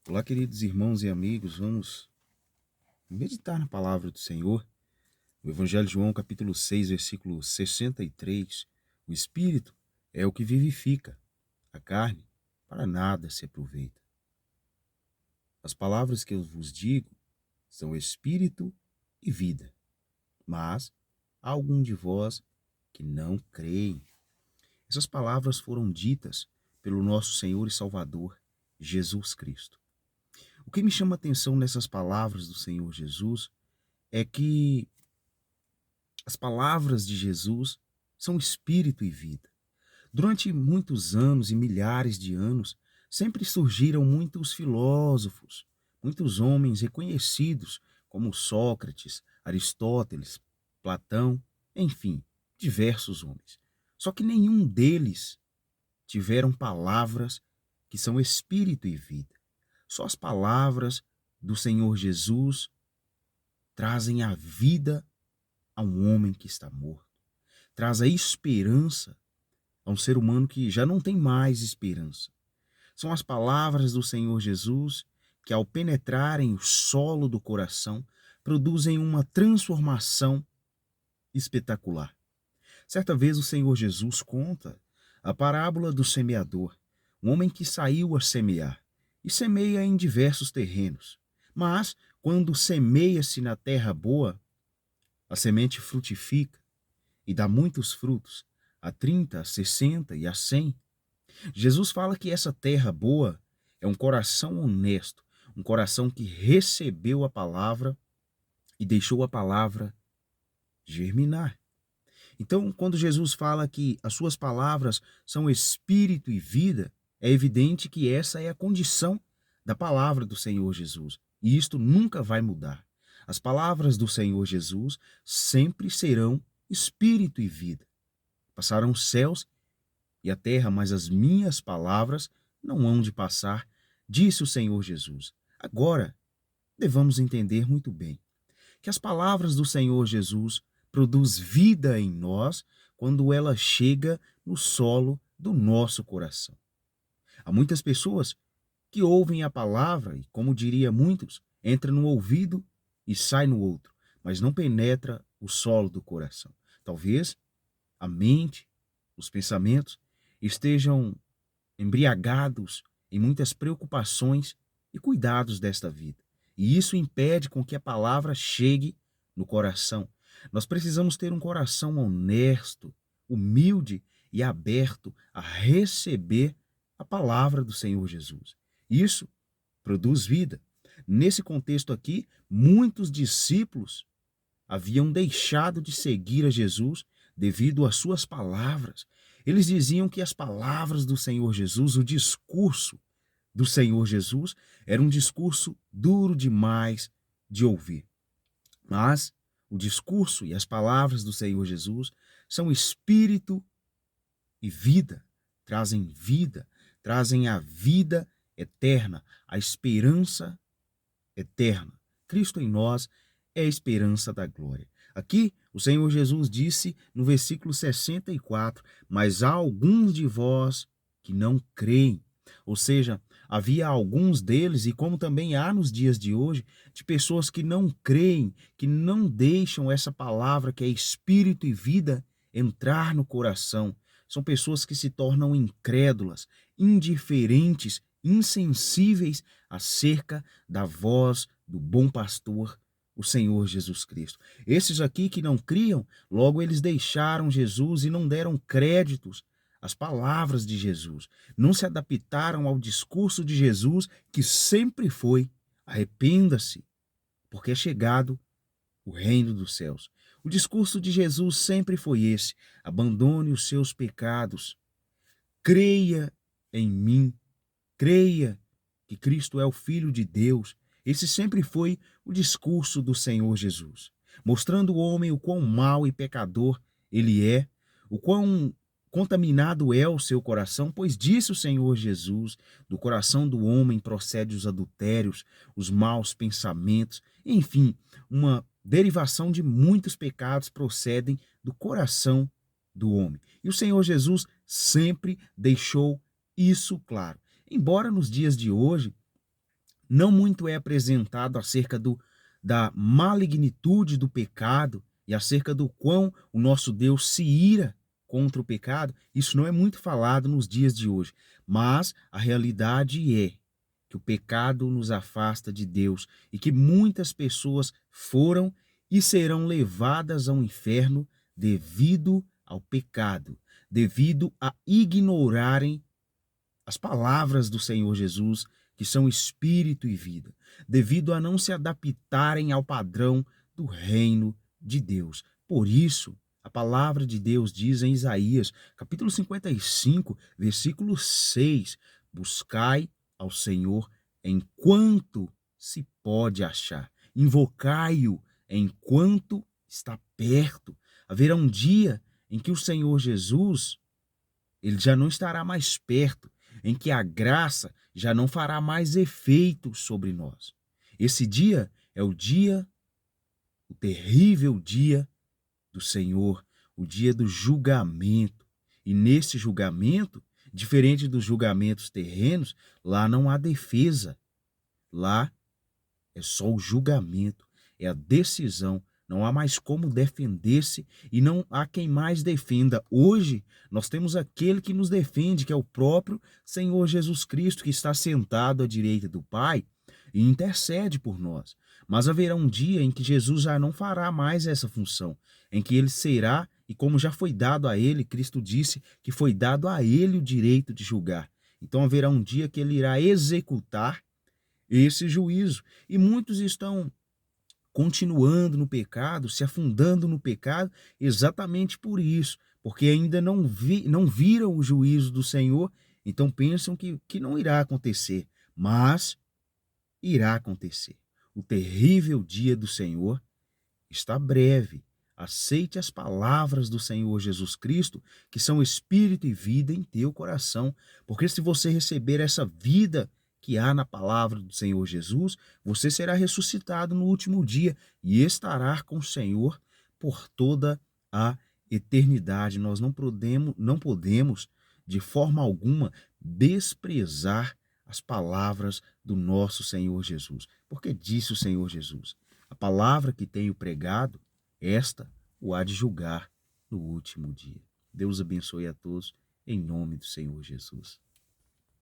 Olá, queridos irmãos e amigos, vamos meditar na palavra do Senhor. O Evangelho de João, capítulo 6, versículo 63. O Espírito é o que vivifica, a carne para nada se aproveita. As palavras que eu vos digo são Espírito e vida, mas há algum de vós que não creem. Essas palavras foram ditas pelo nosso Senhor e Salvador, Jesus Cristo. O que me chama a atenção nessas palavras do Senhor Jesus é que as palavras de Jesus são espírito e vida. Durante muitos anos e milhares de anos, sempre surgiram muitos filósofos, muitos homens reconhecidos como Sócrates, Aristóteles, Platão, enfim, diversos homens. Só que nenhum deles tiveram palavras que são espírito e vida. Só as palavras do Senhor Jesus trazem a vida a um homem que está morto. Traz a esperança a um ser humano que já não tem mais esperança. São as palavras do Senhor Jesus que, ao penetrarem o solo do coração, produzem uma transformação espetacular. Certa vez o Senhor Jesus conta a parábola do semeador, um homem que saiu a semear e semeia em diversos terrenos. Mas, quando semeia-se na terra boa, a semente frutifica e dá muitos frutos, a 30, a 60 e a 100. Jesus fala que essa terra boa é um coração honesto, um coração que recebeu a palavra e deixou a palavra germinar. Então, quando Jesus fala que as suas palavras são espírito e vida, é evidente que essa é a condição da palavra do Senhor Jesus. E isto nunca vai mudar. As palavras do Senhor Jesus sempre serão espírito e vida. Passarão os céus e a terra, mas as minhas palavras não hão de passar, disse o Senhor Jesus. Agora, devamos entender muito bem que as palavras do Senhor Jesus produz vida em nós quando ela chega no solo do nosso coração. Há muitas pessoas que ouvem a palavra e, como diria muitos, entra no ouvido e sai no outro, mas não penetra o solo do coração. Talvez a mente, os pensamentos estejam embriagados em muitas preocupações e cuidados desta vida. E isso impede com que a palavra chegue no coração. Nós precisamos ter um coração honesto, humilde e aberto a receber a palavra do Senhor Jesus. Isso produz vida. Nesse contexto aqui, muitos discípulos haviam deixado de seguir a Jesus devido às suas palavras. Eles diziam que as palavras do Senhor Jesus, o discurso do Senhor Jesus, era um discurso duro demais de ouvir. Mas o discurso e as palavras do Senhor Jesus são espírito e vida, trazem a vida eterna, a esperança eterna. Cristo em nós é a esperança da glória. Aqui, o Senhor Jesus disse no versículo 64, mas há alguns de vós que não creem. Ou seja, havia alguns deles, e como também há nos dias de hoje, de pessoas que não creem, que não deixam essa palavra que é espírito e vida entrar no coração. São pessoas que se tornam incrédulas, indiferentes, insensíveis acerca da voz do bom pastor, o Senhor Jesus Cristo. Esses aqui que não criam, logo eles deixaram Jesus e não deram créditos às palavras de Jesus. Não se adaptaram ao discurso de Jesus, que sempre foi: arrependa-se, porque é chegado o reino dos céus. O discurso de Jesus sempre foi esse: abandone os seus pecados, creia em mim, creia que Cristo é o Filho de Deus. Esse sempre foi o discurso do Senhor Jesus, mostrando ao homem o quão mau e pecador ele é, o quão contaminado é o seu coração, pois disse o Senhor Jesus, do coração do homem procede os adultérios, os maus pensamentos, enfim, uma derivação de muitos pecados procedem do coração do homem. E o Senhor Jesus sempre deixou isso claro. Embora nos dias de hoje não muito é apresentado acerca da malignitude do pecado e acerca do quão o nosso Deus se ira contra o pecado. Isso não é muito falado nos dias de hoje, mas a realidade é que o pecado nos afasta de Deus e que muitas pessoas foram e serão levadas ao inferno devido ao pecado, devido a ignorarem as palavras do Senhor Jesus, que são espírito e vida, devido a não se adaptarem ao padrão do reino de Deus. Por isso, a palavra de Deus diz em Isaías, capítulo 55, versículo 6, buscai ao Senhor enquanto se pode achar, invocai-o enquanto está perto. Haverá um dia em que o Senhor Jesus, ele já não estará mais perto, em que a graça já não fará mais efeito sobre nós. Esse dia é o terrível dia do Senhor, o dia do julgamento. E nesse julgamento, diferente dos julgamentos terrenos, lá não há defesa. Lá é só o julgamento, é a decisão. Não há mais como defender-se e não há quem mais defenda. Hoje, nós temos aquele que nos defende, que é o próprio Senhor Jesus Cristo, que está sentado à direita do Pai e intercede por nós. Mas haverá um dia em que Jesus já não fará mais essa função, em que ele será, e como já foi dado a ele, Cristo disse que foi dado a ele o direito de julgar. Então haverá um dia que ele irá executar esse juízo. E muitos estão continuando no pecado, se afundando no pecado, exatamente por isso, porque ainda não viram o juízo do Senhor, então pensam que não irá acontecer, mas irá acontecer. O terrível dia do Senhor está breve. Aceite as palavras do Senhor Jesus Cristo, que são espírito e vida em teu coração, porque se você receber essa vida que há na palavra do Senhor Jesus, você será ressuscitado no último dia e estará com o Senhor por toda a eternidade. Nós não podemos de forma alguma desprezar as palavras do nosso Senhor Jesus, porque disse o Senhor Jesus: a palavra que tenho pregado, esta o há de julgar no último dia. Deus abençoe a todos, em nome do Senhor Jesus.